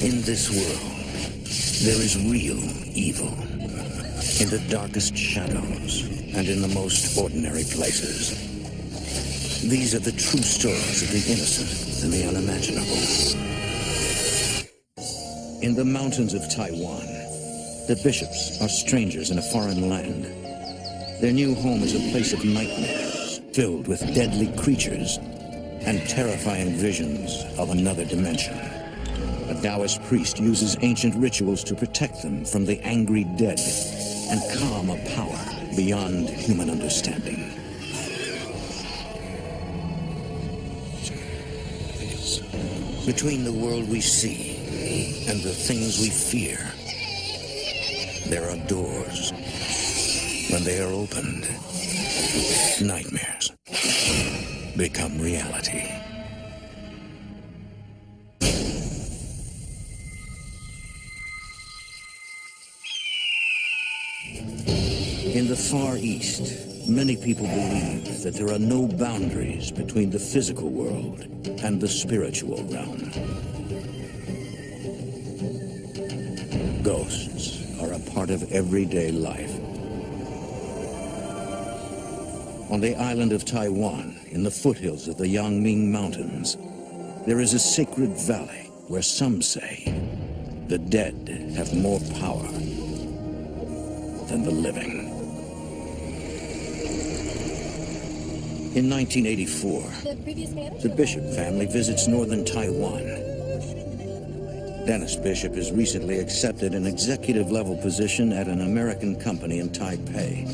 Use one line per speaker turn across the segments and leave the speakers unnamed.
In this world, there is real evil. In the darkest shadows and in the most ordinary places. These are the true stories of the innocent and the unimaginable. In the mountains of Taiwan, the bishops are strangers in a foreign land. Their new home is a place of nightmares, filled with deadly creatures and terrifying visions of another dimension. A Taoist priest uses ancient rituals to protect them from the angry dead and calm a power beyond human understanding. Between the world we see and the things we fear, there are doors. When they are opened, nightmares become reality. In the Far East, many people believe that there are no boundaries between the physical world and the spiritual realm. Ghosts are a part of everyday life. On the island of Taiwan, in the foothills of the Yangming Mountains, there is a sacred valley where some say the dead have more power than the living. In 1984, the Bishop family visits northern Taiwan. Dennis Bishop has recently accepted an executive-level position at an American company in Taipei.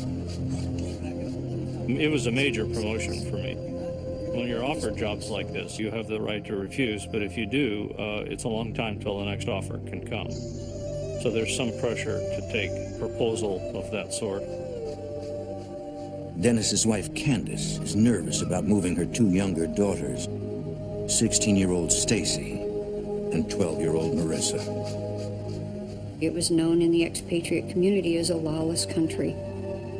It was a major promotion for me. When you're offered jobs like this, you have the right to refuse, but if you do, it's a long time till the next offer can come. So there's some pressure to take a proposal of that sort.
Dennis's wife, Candace, is nervous about moving her two younger daughters, 16-year-old Stacy and 12-year-old Marissa.
It was known in the expatriate community as a lawless country.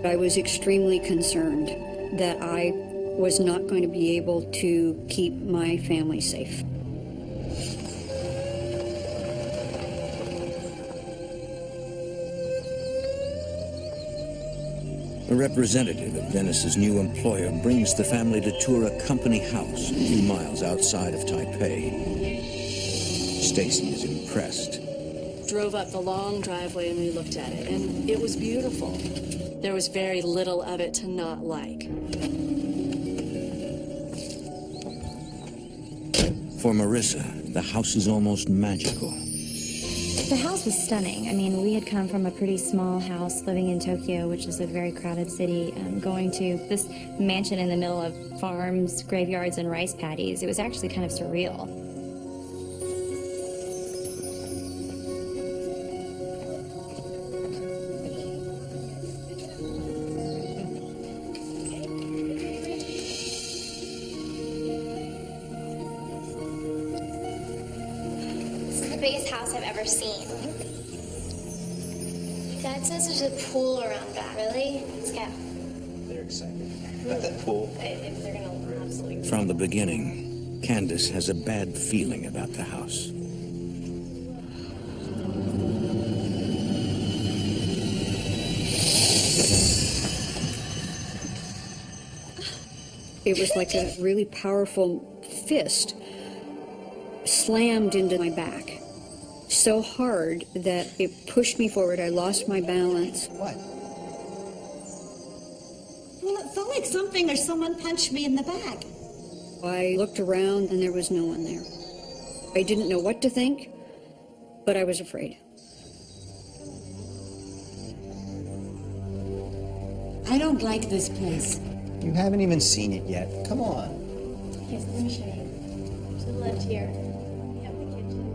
I was extremely concerned that I was not going to be able to keep my family safe.
A representative of Dennis's new employer brings the family to tour a company house a few miles outside of Taipei. Stacy is impressed.
Drove up the long driveway and we looked at it, and it was beautiful. There was very little of it to not like.
For Marissa, the house is almost magical.
The house was stunning. I mean, we had come from a pretty small house living in Tokyo, which is a very crowded city, going to this mansion in the middle of farms, graveyards, and rice paddies. It was actually kind of surreal.
Biggest house I've ever seen. Dad says there's a pool around back. Really? Let's go.
They're excited about that pool.
They're gonna absolutely.
From the beginning, Candace has a bad feeling about the house.
It was like a really powerful fist slammed into my back so hard that it pushed me forward. I lost my balance.
What?
Well, it felt like something or someone punched me in the back.
I looked around and there was no one there. I didn't know what to think, but I was afraid.
I don't like this place.
You haven't even seen it yet. Come on.
Yes, let me show you. To the left here. We have the kitchen.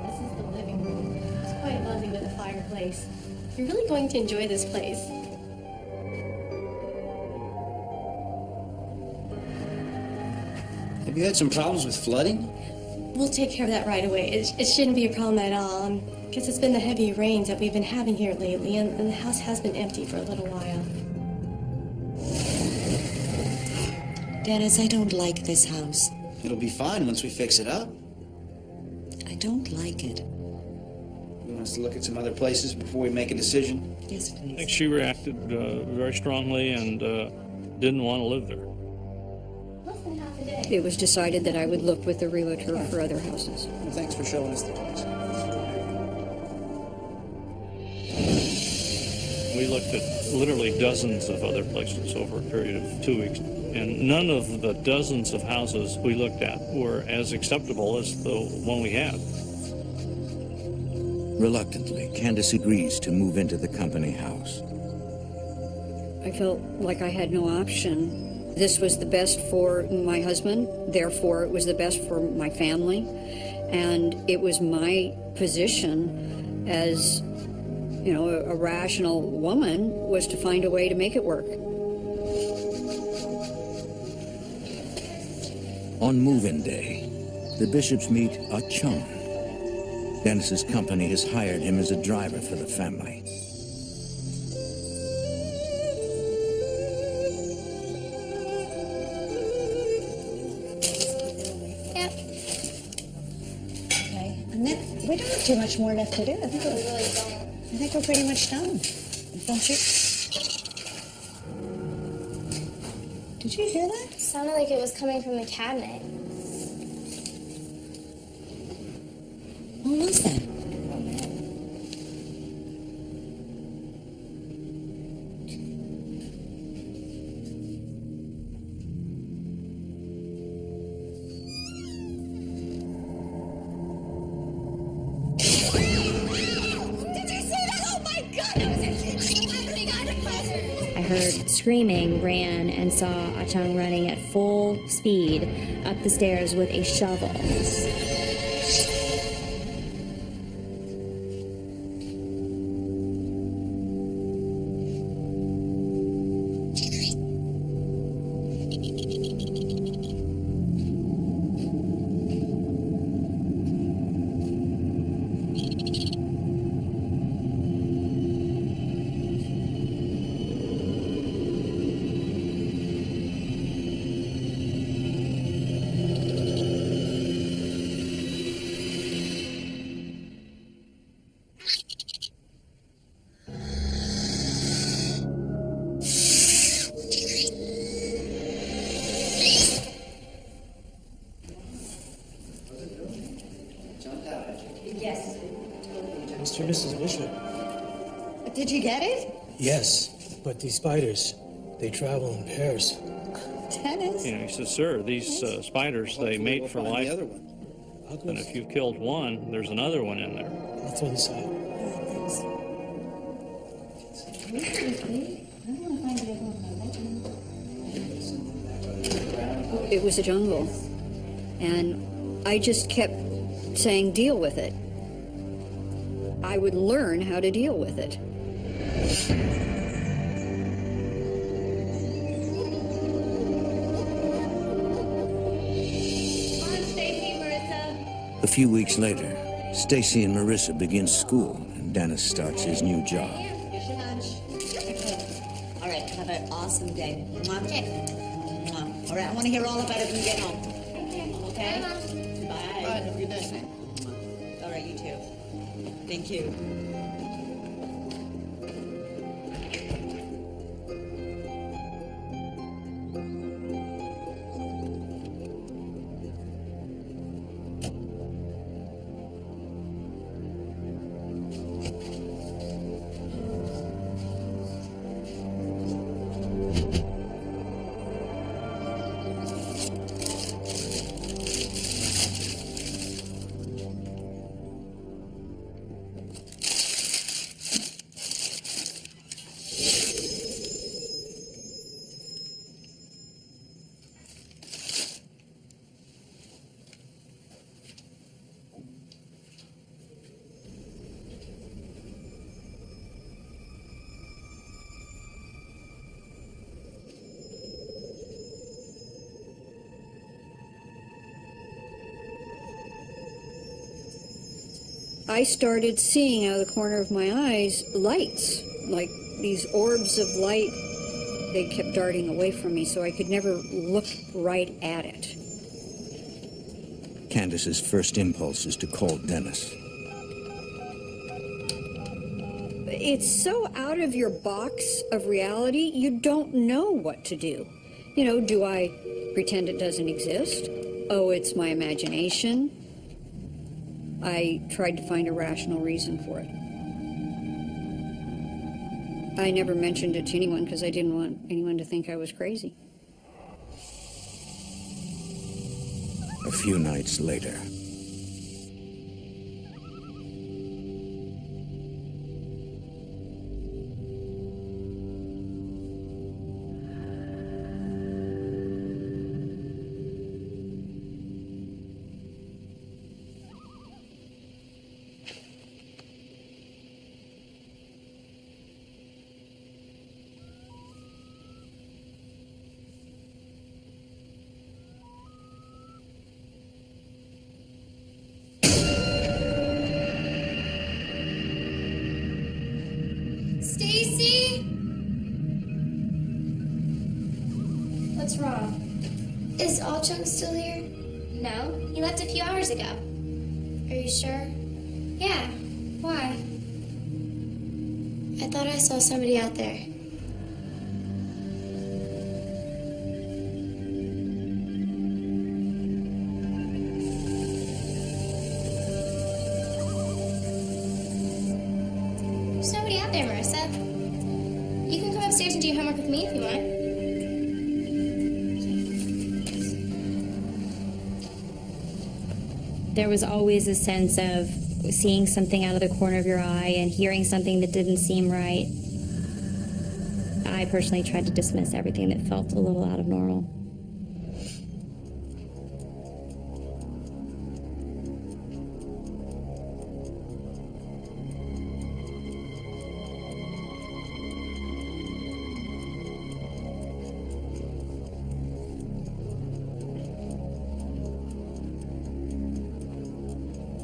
This is the living room. It's quite lovely with a fireplace. You're really going to enjoy this place.
Have you had some problems with flooding?
We'll take care of that right away. It shouldn't be a problem at all. Because it's been the heavy rains that we've been having here lately, and the house has been empty for a little while.
Dennis, I don't like this house.
It'll be fine once we fix it up.
I don't like it.
You want us to look at some other places before we make a decision?
Yes,
I
please.
think she reacted very strongly and didn't want to live there.
It was decided that I would look with the realtor for other houses.
Well, thanks for showing us the place.
We looked at literally dozens of other places over a period of 2 weeks, and none of the dozens of houses we looked at were as acceptable as the one we had.
Reluctantly, Candace agrees to move into the company house.
I felt like I had no option. This was the best for my husband, therefore it was the best for my family, and it was my position as, you know, a rational woman was to find a way to make it work.
On move-in day, the Bishops meet a chum. Dennis's company has hired him as a driver for the family.
Yep. Okay. And then we don't have too much more left to do. I think we're pretty much done. Don't you? Did you hear that?
It sounded like it was coming from the cabinet.
What was that?
I heard screaming, ran, and saw Ah-Chung running at full speed up the stairs with a shovel.
Mr. and Mrs. Bishop.
Did you get it?
Yes, but these spiders, they travel in pairs.
Dennis?
You know, he says, sir, these spiders, they mate for life.
The other one.
And if you killed one, there's another one in there.
I'll throw this out.
It was a jungle, and I just kept saying, deal with it. I would learn how to deal with it.
A few weeks later, Stacy and Marissa begin school, and Dennis starts his new job.
Here's your lunch. All right, have an awesome day. Mwah. Mwah. All right, I want to hear all about it when you get home. Okay? Bye. Bye. Have a good day. All right, you too. Thank you.
I started seeing out of the corner of my eyes lights, like these orbs of light They kept darting away from me, so I could never look right at it.
Candace's first impulse is to call Dennis.
It's so out of your box of reality, you don't know what to do. You know, do I pretend it doesn't exist? Oh, it's my imagination. I tried to find a rational reason for it. I never mentioned it to anyone because I didn't want anyone to think I was crazy.
A few nights later.
Stacy? What's wrong? Is All-Chunk still here? No, he left a few hours ago. Are you sure? Yeah. Why? I thought I saw somebody out there. There's nobody out there, Marissa. You can come upstairs and do your homework with me if you want.
There was always a sense of seeing something out of the corner of your eye and hearing something that didn't seem right. I personally tried to dismiss everything that felt a little out of normal.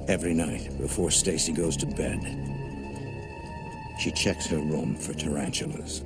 Every night before Stacy goes to bed, she checks her room for tarantulas.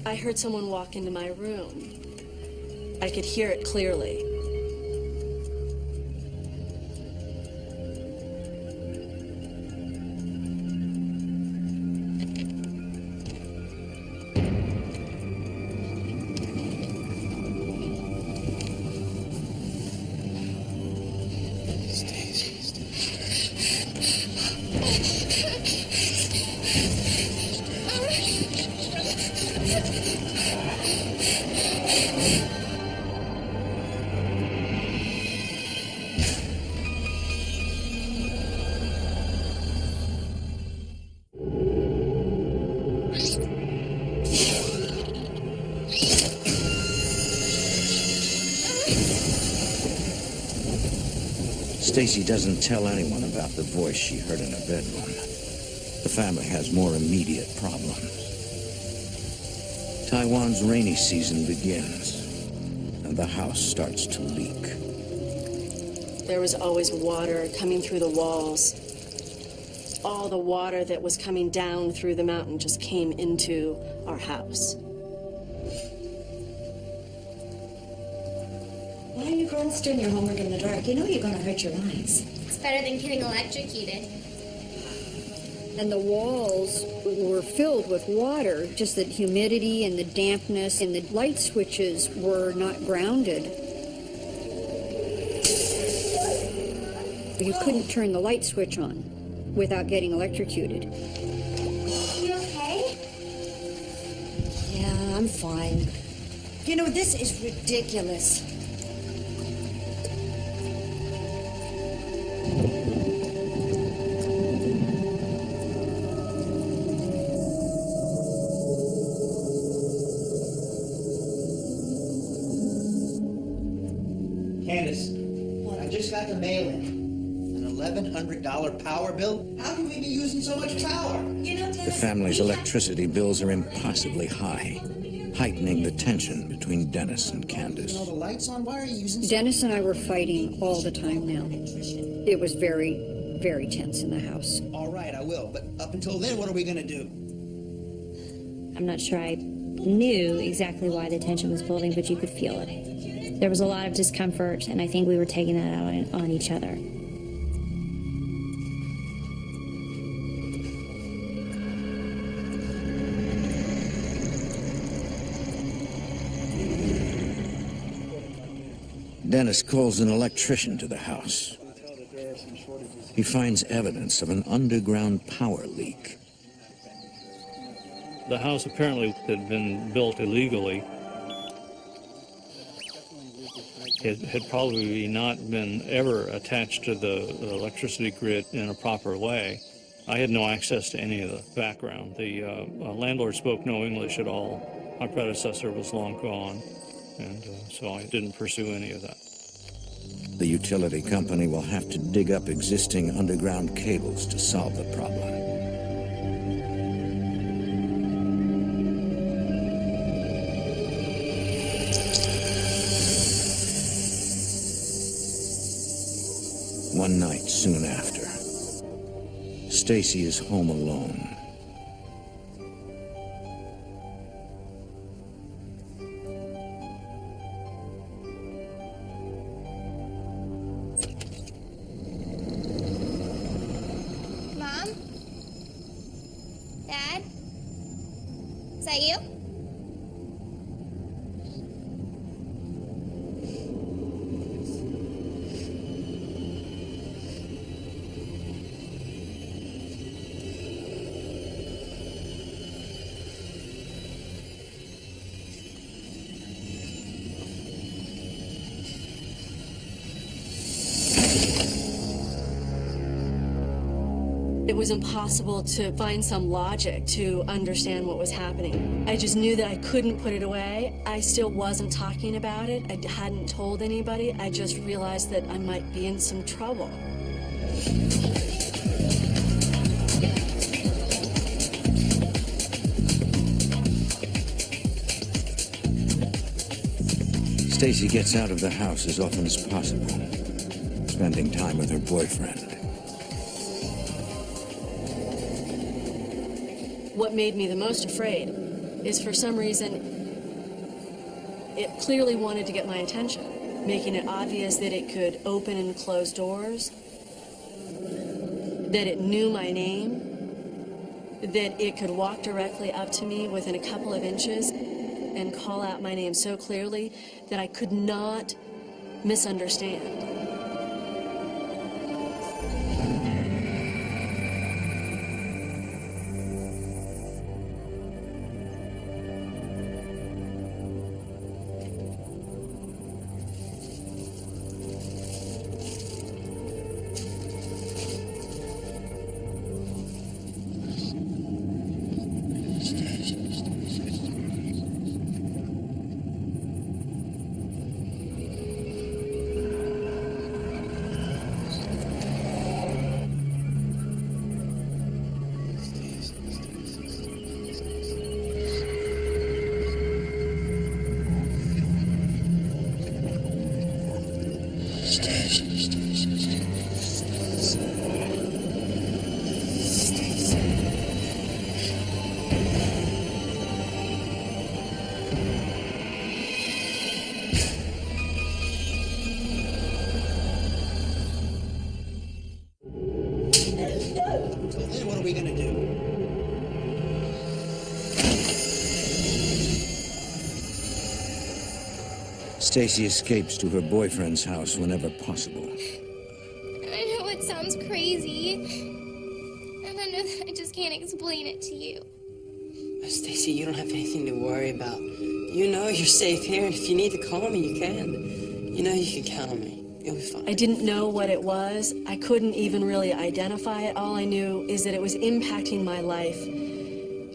I heard someone walk into my room. I could hear it clearly.
Stacy doesn't tell anyone about the voice she heard in her bedroom. The family has more immediate problems. Taiwan's rainy season begins, and the house starts to leak.
There was always water coming through the walls. All the water that was coming down through the mountain just came into our house.
Why are you girls doing your homework in the dark? You know you're going to hurt your eyes.
It's better than getting electrocuted.
And the walls were filled with water, just the humidity and the dampness, and the light switches were not grounded. You couldn't turn the light switch on without getting electrocuted.
You okay?
I'm fine. You know, this is ridiculous.
Candace, I just got the mail in. An $1,100 power bill? How can we be using so much power?
You know,
The family's electricity bills are impossibly high, heightening the tension between Dennis and Candace.
All the lights on? Why are you using?
Dennis and I were fighting all the time now. It was very, very tense in the house.
All right, I will. But up until then, what are we gonna do?
I'm not sure I knew exactly why the tension was building, but you could feel it. There was a lot of discomfort, and I think we were taking that out on each other.
Dennis calls an electrician to the house. He finds evidence of an underground power leak.
The house apparently had been built illegally. It had probably not been ever attached to the electricity grid in a proper way. I had no access to any of the background. The landlord spoke no English at all. My predecessor was long gone, and so I didn't pursue any of that.
The utility company will have to dig up existing underground cables to solve the problem. One night soon after, Stacy is home alone.
Mom? Dad? Is that you?
It was impossible to find some logic to understand what was happening. I just knew that I couldn't put it away. I still wasn't talking about it. I hadn't told anybody. I just realized that I might be in some trouble.
Stacy gets out of the house as often as possible, spending time with her boyfriend.
What made me the most afraid is, for some reason, it clearly wanted to get my attention, making it obvious that it could open and close doors, that it knew my name, that it could walk directly up to me within a couple of inches and call out my name so clearly that I could not misunderstand.
What are we gonna do?
Stacy escapes to her boyfriend's house whenever possible.
I know it sounds crazy, and I know that I just can't explain it to you.
Stacy, you don't have anything to worry about. You know you're safe here, and if you need to call me, you can. You know you can count on me. You'll be fine.
I didn't know what it was. I couldn't even really identify it. All I knew is that it was impacting my life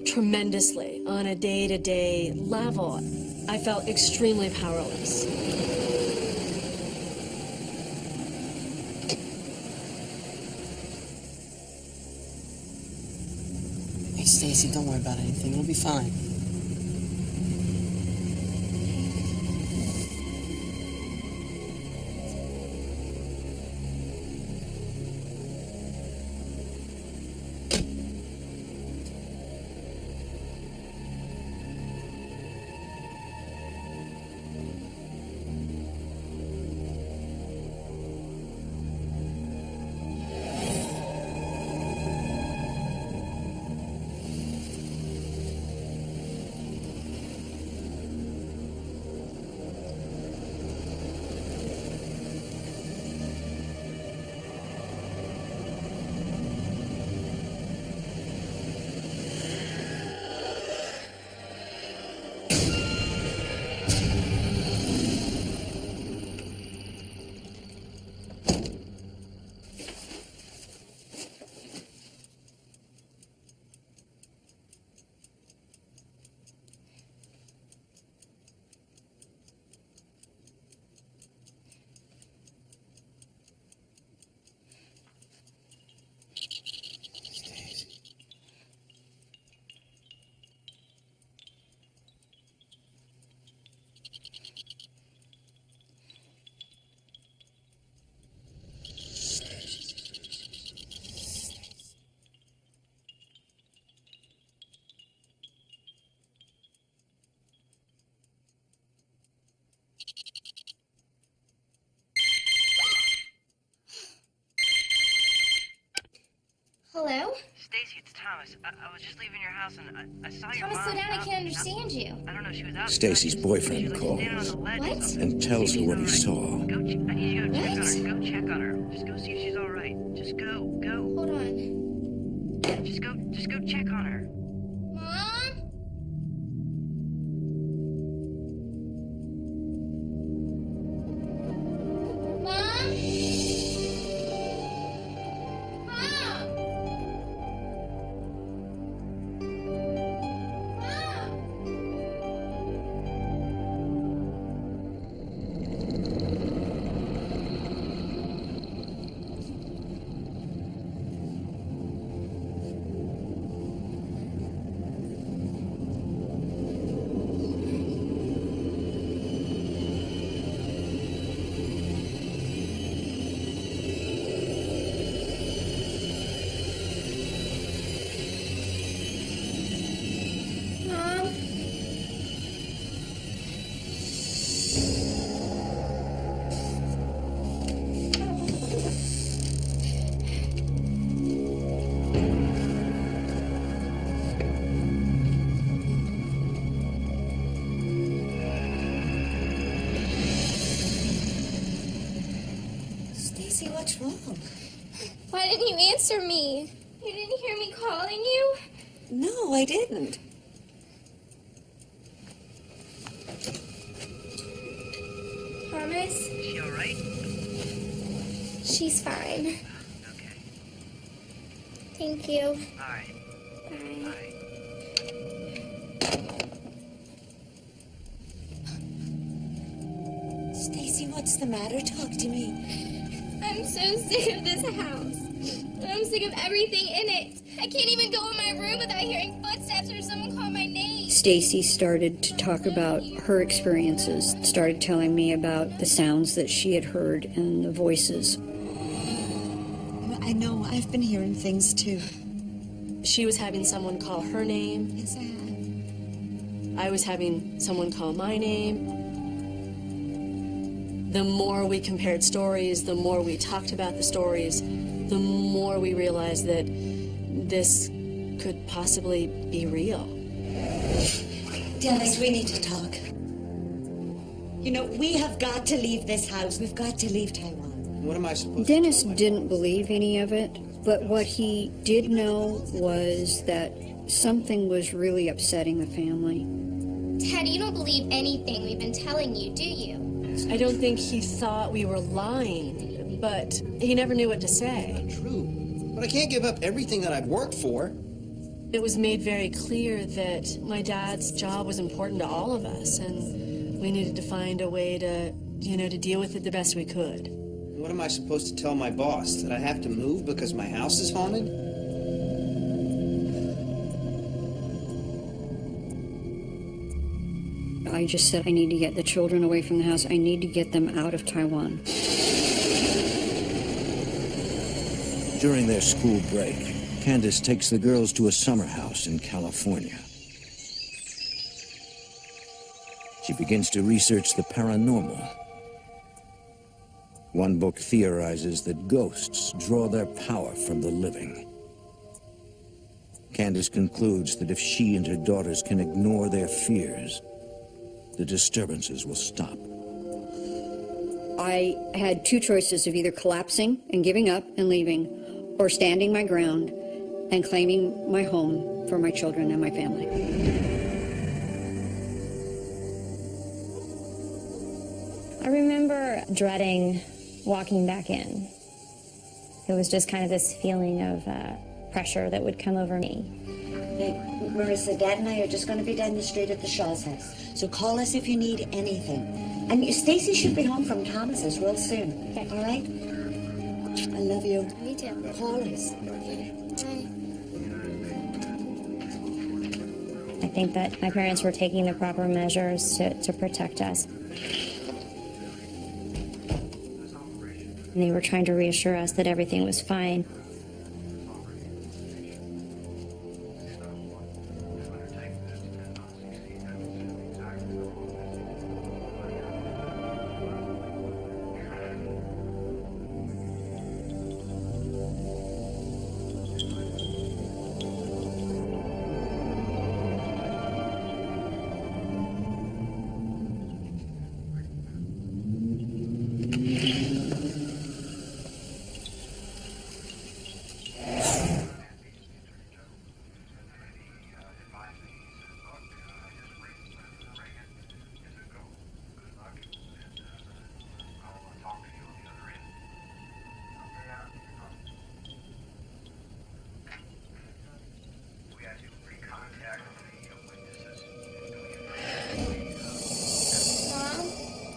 tremendously on a day-to-day level. I felt extremely powerless.
Hey, Stacy, don't worry about anything. It'll be fine.
Hello?
Stacy, it's Thomas. I was just leaving your house and I saw your
Thomas,
mom.
slow down. I can't understand you.
I don't know. She was out.
Stacy's boyfriend calls
What?
and tells her what he saw.
I need you to go check on
What?
her. Go check on her. Just go see if she's all right. Just go.
Hold on.
Just go check on her.
Mom? Mom? Mom? Mom?
Stacy, what's wrong?
Why didn't you answer me? You didn't hear me calling you?
No, I didn't.
Thomas?
Is she all right?
She's fine.
Okay.
Thank you.
All right.
Bye.
Stacy, what's the matter? Talk to me.
I'm so sick of this house. I'm sick of everything in it. I can't even go in my room without hearing footsteps or someone call my name.
Stacy started to talk about her experiences, started telling me about the sounds that she had heard and the voices.
I know, I've been hearing things too.
She was having someone call her name.
Yes, I have.
I was having someone call my name. The more we compared stories, the more we talked about the stories, the more we realized that this could possibly be real.
Dennis, we need to talk. You know, we have got to leave this house. We've got to leave Taiwan.
What am I supposed
Dennis
to do?
didn't believe any of it, but what he did know was that Something was really upsetting the family.
Ted, you don't believe anything we've been telling you, do you?
I don't think he thought we were lying, but he never knew what to say.
True. But I can't give up everything that I've worked for.
It was made very clear that my dad's job was important to all of us, and we needed to find a way to, to deal with it the best we could.
What am I supposed to tell my boss? That I have to move because my house is haunted?
I just said I need to get the children away from the house. I need to get them out of Taiwan.
During their school break, Candace takes the girls to a summer house in California. She begins to research the paranormal. One book theorizes that ghosts draw their power from the living. Candace concludes that if she and her daughters can ignore their fears, the disturbances will stop.
I had two choices of either collapsing and giving up and leaving, or standing my ground and claiming my home for my children and my family.
I remember dreading walking back in. It was just kind of this feeling of pressure that would come over me.
Hey, Marissa, Dad and I are just going to be down the street at the Shaw's house. So call us if you need anything. And Stacy should be home from Thomas's real soon. Okay. All right? I love you.
Me too.
Call us.
I think that my parents were taking the proper measures to protect us. And they were trying to reassure us that everything was fine.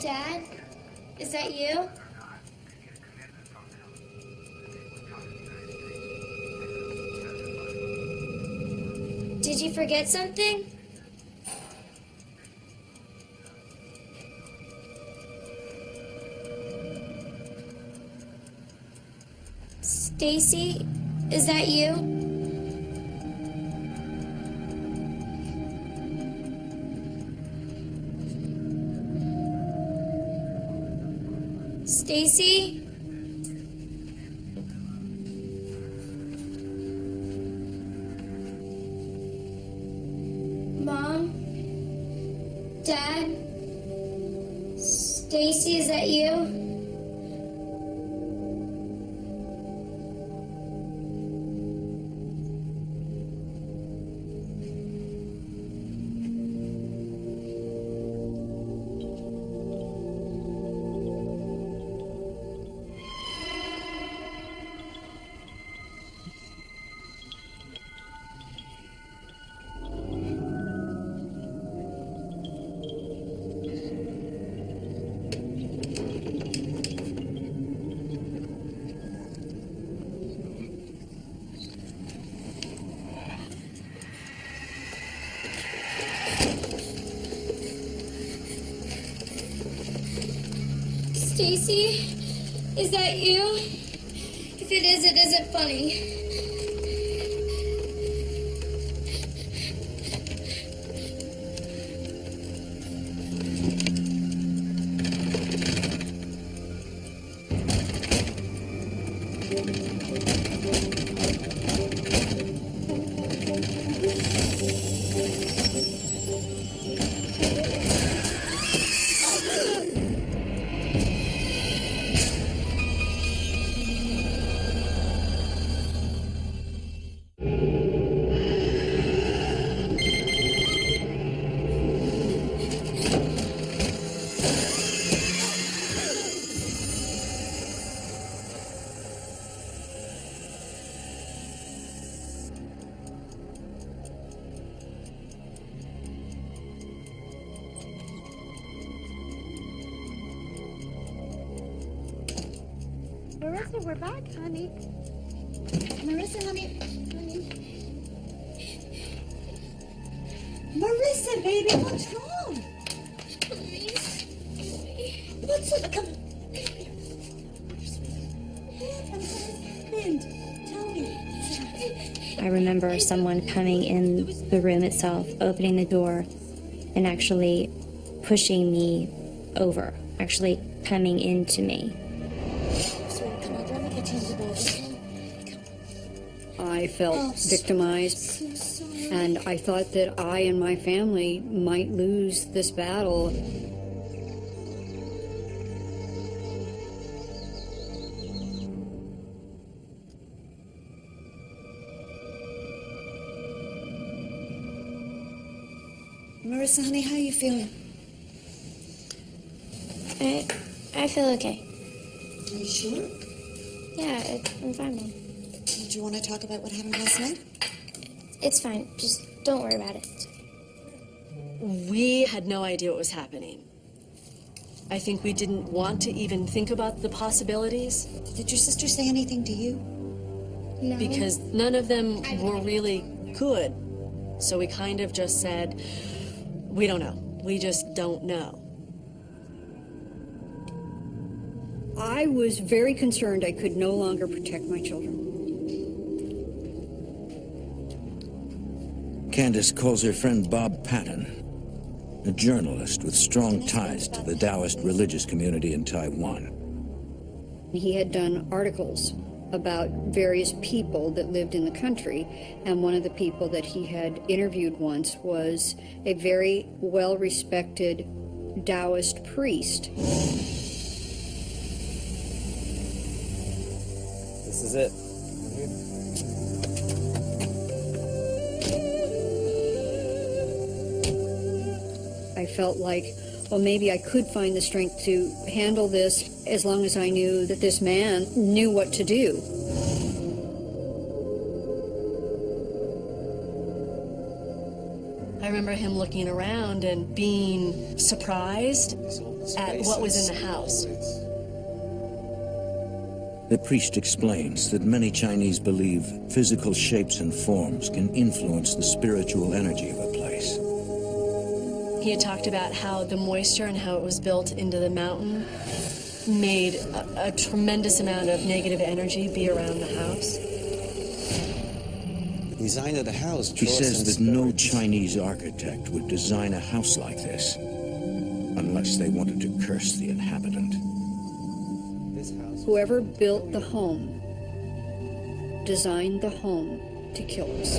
Dad? Is that you? Did you forget something? Stacy, is that you? Stacy? Mom? Dad? Stacy, is that you? Stacy, is that you? If it is, it isn't funny. Marissa, we're back, honey. Marissa, honey.
Marissa, baby, what's wrong? What's it? Come. Tell me.
I remember someone coming in the room itself, opening the door, and actually pushing me over, actually coming into me.
I felt victimized, and I thought that I and my family might lose this battle.
Marissa, honey, how are you feeling?
I feel okay.
Are you sure?
Yeah, I'm fine, Mom.
Did you want to talk about what happened last night?
It's fine. Just don't worry about it.
We had no idea what was happening. I think we didn't want to even think about the possibilities.
Did your sister say anything to you?
No.
Because none of them were really good. So we kind of just said, we don't know. We just don't know.
I was very concerned I could no longer protect my children.
Candace calls her friend Bob Patton, a journalist with strong ties to the Taoist religious community in Taiwan.
He had done articles about various people that lived in the country, and one of the people that he had interviewed once was a very well-respected Taoist priest.
This is it.
I felt like, well, maybe I could find the strength to handle this as long as I knew that this man knew what to do.
I remember him looking around and being surprised at what was in the house.
The priest explains that many Chinese believe physical shapes and forms can influence the spiritual energy of a place.
He had talked about how the moisture and how it was built into the mountain made a tremendous amount of negative energy be around the house.
The design of the house.
He says that no Chinese architect would design a house like this unless they wanted to curse the inhabitant.
Whoever built the home designed the home to kill us.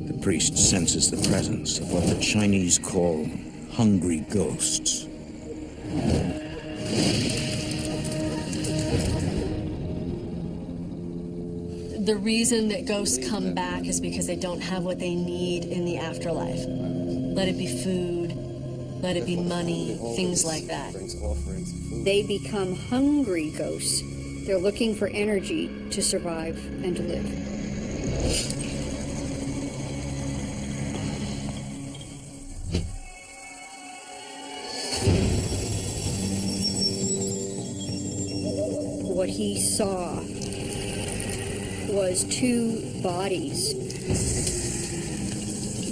The priest senses the presence of what the Chinese call hungry ghosts.
The reason that ghosts come back is because they don't have what they need in the afterlife. Let it be food, let it be money, things like that.
They become hungry ghosts. They're looking for energy to survive and to live. What he saw was two bodies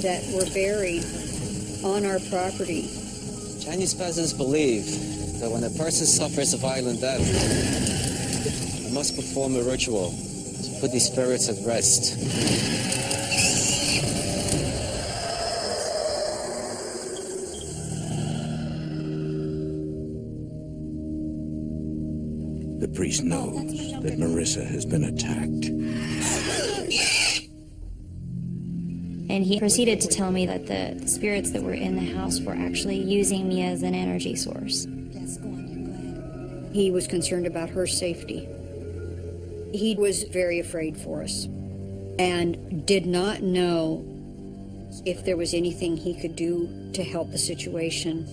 that were buried on our property.
Chinese peasants believe that when a person suffers a violent death, they must perform a ritual to put these spirits at rest.
The priest knows that Marissa has been attacked.
And he proceeded to tell me that the spirits that were in the house were actually using me as an energy source.
Yes, go on.
He was concerned about her safety. He was very afraid for us and did not know if there was anything he could do to help the situation.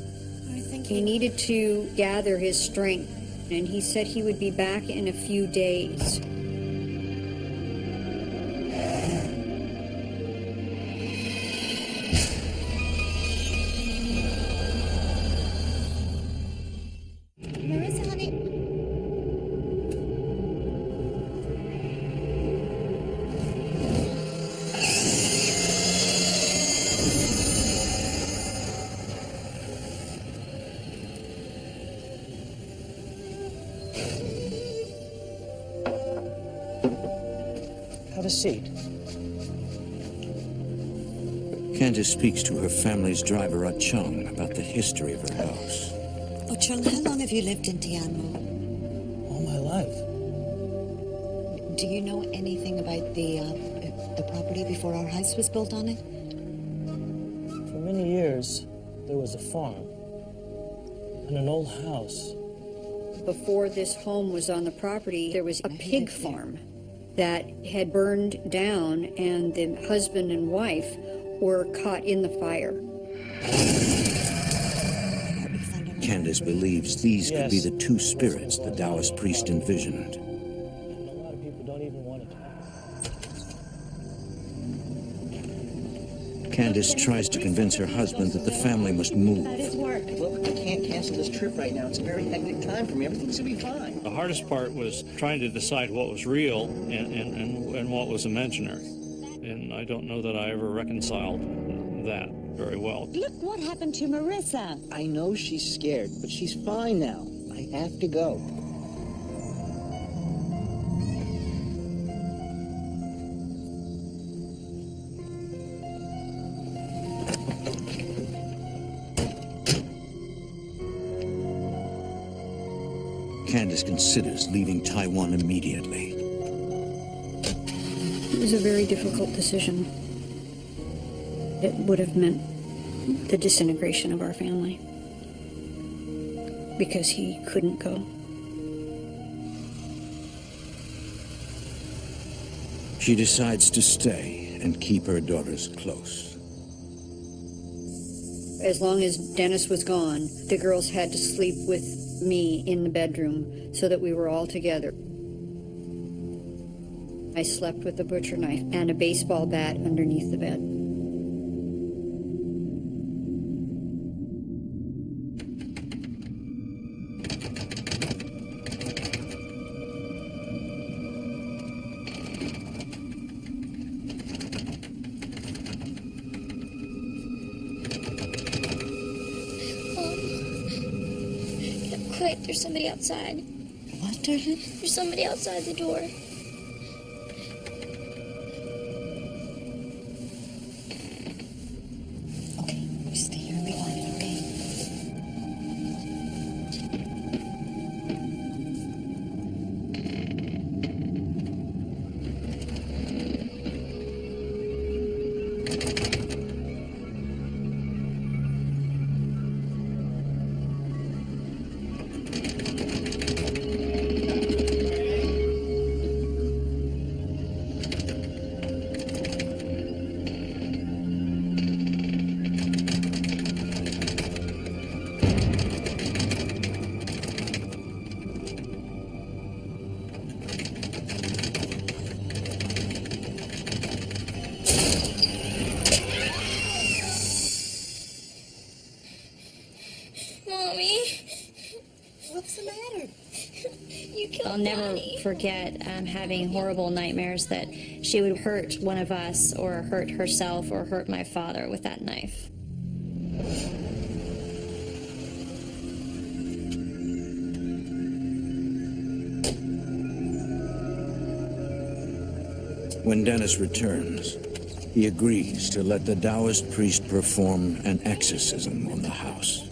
He needed to gather his strength, and he said he would be back in a few days.
Marissa, honey.
Have a seat.
Candace speaks to her family's driver, Chung, about the history of her house.
Oh, Chung, how long have you lived in Taiwan?
All my life.
Do you know anything about the property before our house was built on it?
For many years, there was a farm and an old house.
Before this home was on the property, there was a pig farm that had burned down, and the husband and wife were caught in the fire.
Candace believes these could be the two spirits the Taoist priest envisioned.
A lot of people don't even want to talk.
Candace tries to convince her husband that the family must move.
Look, I can't cancel this trip right now. It's a very hectic time for me. Everything's gonna be fine.
The hardest part was trying to decide what was real and what was imaginary. And I don't know that I ever reconciled that very well.
Look what happened to Marissa.
I know she's scared, but she's fine now. I have to go.
Candace considers leaving Taiwan immediately.
It was a very difficult decision. It would have meant the disintegration of our family because he couldn't go.
She decides to stay and keep her daughters close.
As long as Dennis was gone, the girls had to sleep with me in the bedroom so that we were all together. I slept with a butcher knife and a baseball bat underneath the bed.
Quick, there's somebody outside.
What, darling?
There's somebody outside the door.
Okay, stay here and be quiet, okay?
Mommy, what's the matter? You killed
I'll never
Daddy.
forget having horrible nightmares that she would hurt one of us or hurt herself or hurt my father with that knife.
When Dennis returns, he agrees to let the Taoist priest perform an exorcism on the house.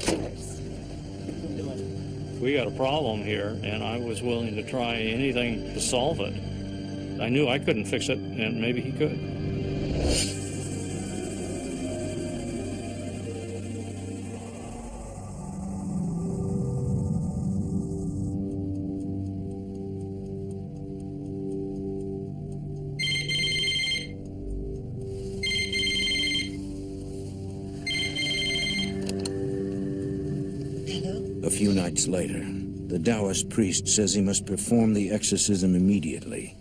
We got a problem here, and I was willing to try anything to solve it. I knew I couldn't fix it, and maybe he could.
A few nights later, the Taoist priest says he must perform the exorcism immediately.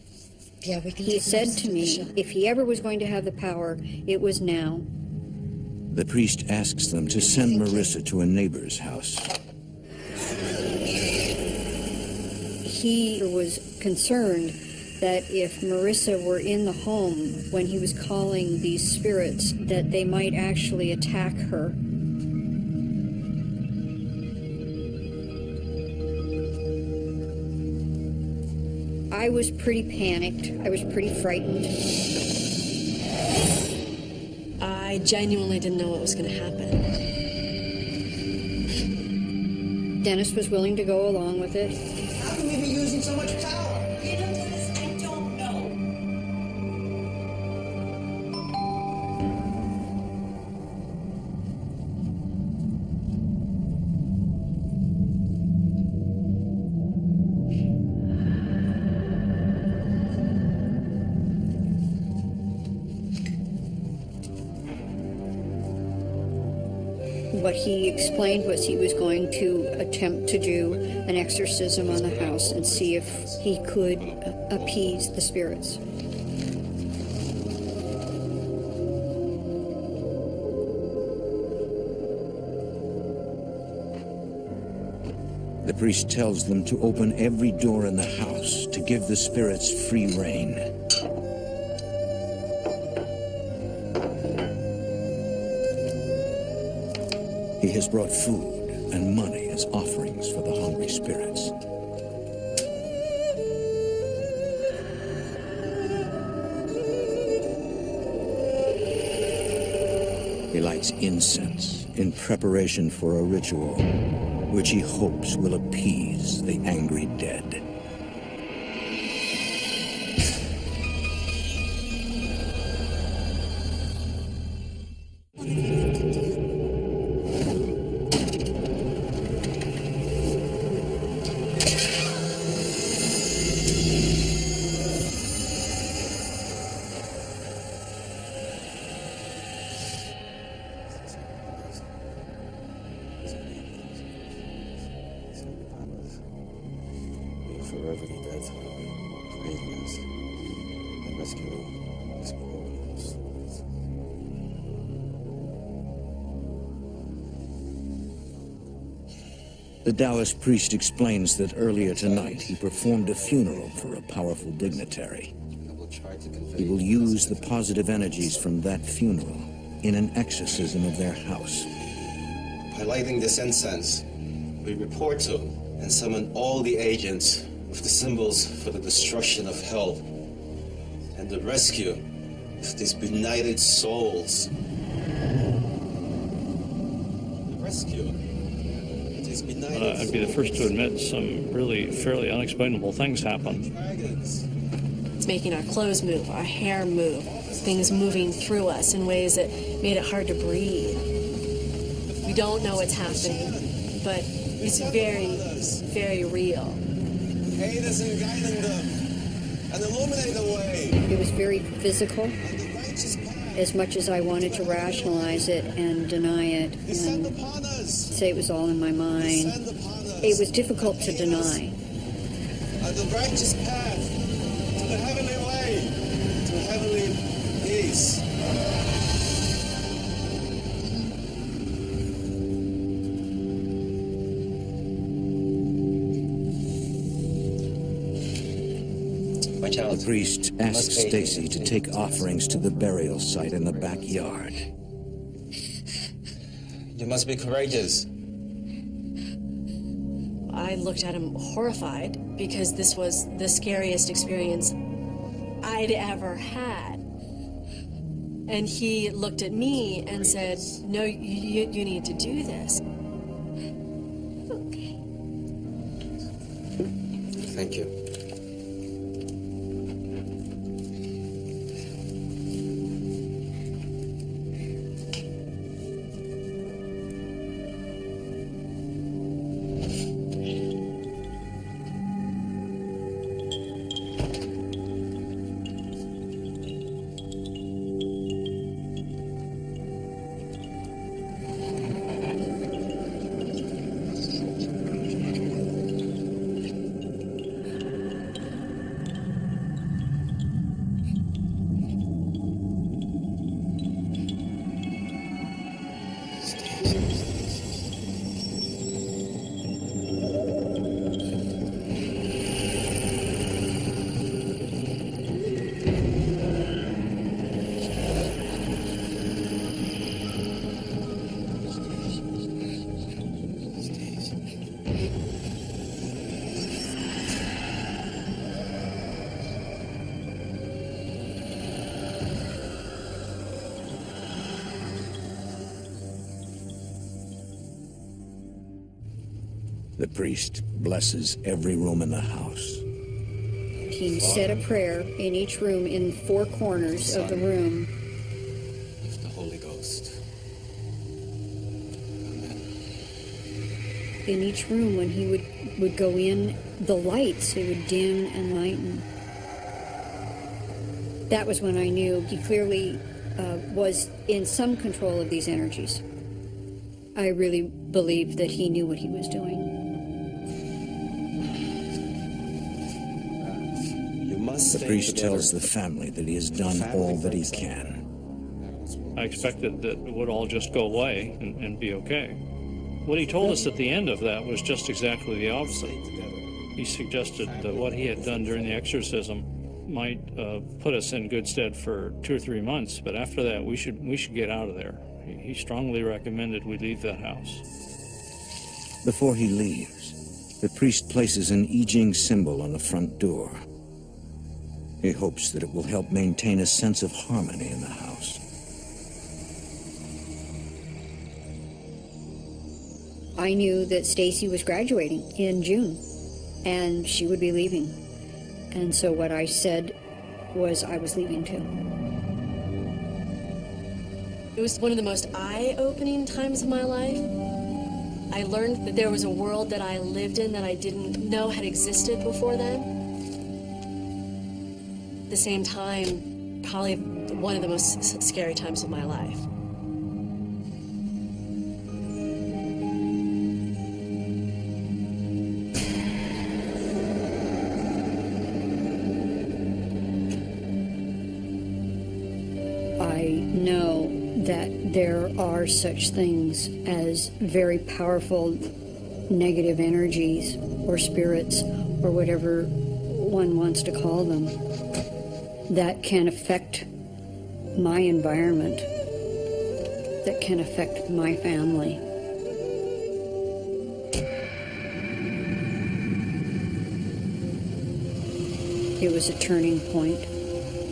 Yeah, we can
He said to me, if he ever was going to have the power, it was now.
The priest asks them to send Marissa to a neighbor's house.
He was concerned that if Marissa were in the home when he was calling these spirits, that they might actually attack her. I was pretty panicked. I was pretty frightened.
I genuinely didn't know what was going to happen.
Dennis was willing to go along with it.
How can we be using so much power?
You know, Dennis, I don't know.
What he explained was he was going to attempt to do an exorcism on the house and see if he could appease the spirits.
The priest tells them to open every door in the house to give the spirits free rein. He has brought food and money as offerings for the hungry spirits. He lights incense in preparation for a ritual which he hopes will appease the angry dead.
Forever the dead, praising us and rescuing us all.
The Taoist priest explains that earlier tonight he performed a funeral for a powerful dignitary. He will use the positive energies from that funeral in an exorcism of their house.
By lighting this incense, we report to and summon all the agents of the symbols for the destruction of hell and the rescue of these benighted souls. The rescue of these benighted
I'd be the first to admit some really fairly unexplainable things happen.
It's making our clothes move, our hair move, things moving through us in ways that made it hard to breathe. We don't know what's happening, but it's very, very real.
Aid us in guiding them and illuminate the way.
It was very physical, as much as I wanted to rationalize it and deny it and say it was all in my mind. It was difficult to deny.
The righteous path to the heavenly way, to heavenly peace.
The priest asks Stacy to take offerings to the burial site in the backyard.
You must be courageous.
I looked at him horrified because this was the scariest experience I'd ever had. And he looked at me and said, no, you need to do this.
Okay.
Thank you.
The priest blesses every room in the house.
He said a prayer in each room, in 4 corners of the room.
Of the Holy Ghost.
In each room, when he would go in, the lights, it would dim and lighten. That was when I knew he clearly was in some control of these energies. I really believed that he knew what he was doing.
The priest tells the family that he has done all that he can.
I expected that it would all just go away and be okay. What he told us at the end of that was just exactly the opposite. He suggested that what he had done during the exorcism might put us in good stead for 2 or 3 months, but after that we should get out of there. He strongly recommended we leave that house.
Before he leaves, the priest places an I Ching symbol on the front door. He hopes that it will help maintain a sense of harmony in the house.
I knew that Stacy was graduating in June, and she would be leaving. And so what I said was I was leaving too.
It was one of the most eye-opening times of my life. I learned that there was a world that I lived in that I didn't know had existed before then. At the same time, probably one of the most scary times of my life.
I know that there are such things as very powerful negative energies or spirits or whatever one wants to call them that can affect my environment, that can affect my family. It was a turning point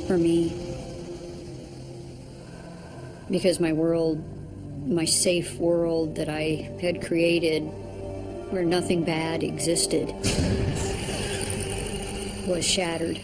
for me. Because my world, my safe world that I had created, where nothing bad existed, was shattered.